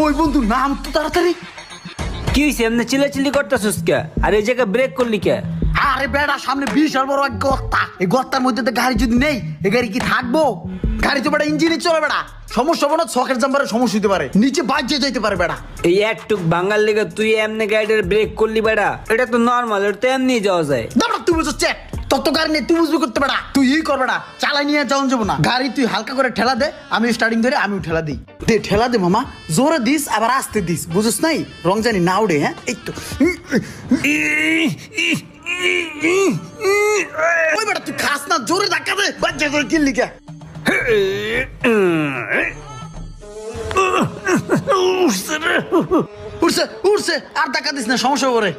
ওই বন্ধু নাম তো তাড়াতাড়ি। কি হয়েছে এমনি চিল্লাচিল্লি করতেছিস কে? আর এই জায়গায় ব্রেক করলি কে? আরে বেড়া সামনে বিশাল বড় এক গর্তা, এই গর্তার মধ্যে তো গাড়ি যদি নেই এই গাড়ি কি থাকবো? গাড়ি তো বেড়া ইঞ্জিনে চলে বেড়া, সমস্যা হবো না, শখের জাম্পারে সমস্যা হতে পারে, নিচে বাজে যাইতে পারে বেড়া। এই একটুক বাঙাল লেগে তুই এমনি গাড়ির ব্রেক করলি বেড়া? এটা তো নর্মাল, এটা তো এমনি যাওয়া যায়। দাঁড়া তুই বুঝছো চেক, তোর তো গাড়ি নেই তুই বুঝবি করতে বেড়া, তুই ই কর বেড়া, চালাই নিয়ে যাওয়া যাবো না। গাড়ি তুই হালকা করে ঠেলা দে, আমি স্টার্টিং ধরে আমিও ঠেলা দিই। দে ঠেলা দে মামা, জোরে দিস আবার আস্তে দিস, বুঝছ নাই? রং জানি না উড়ে। হ্যাঁ এই তো ওই বেটা তুই খাস না, জোরে ধাক্কা দে, বাচ্চা করে কিনলি কে? উঠছে উঠছে, আর ধাক্কা দিস না, সমস্যা করে।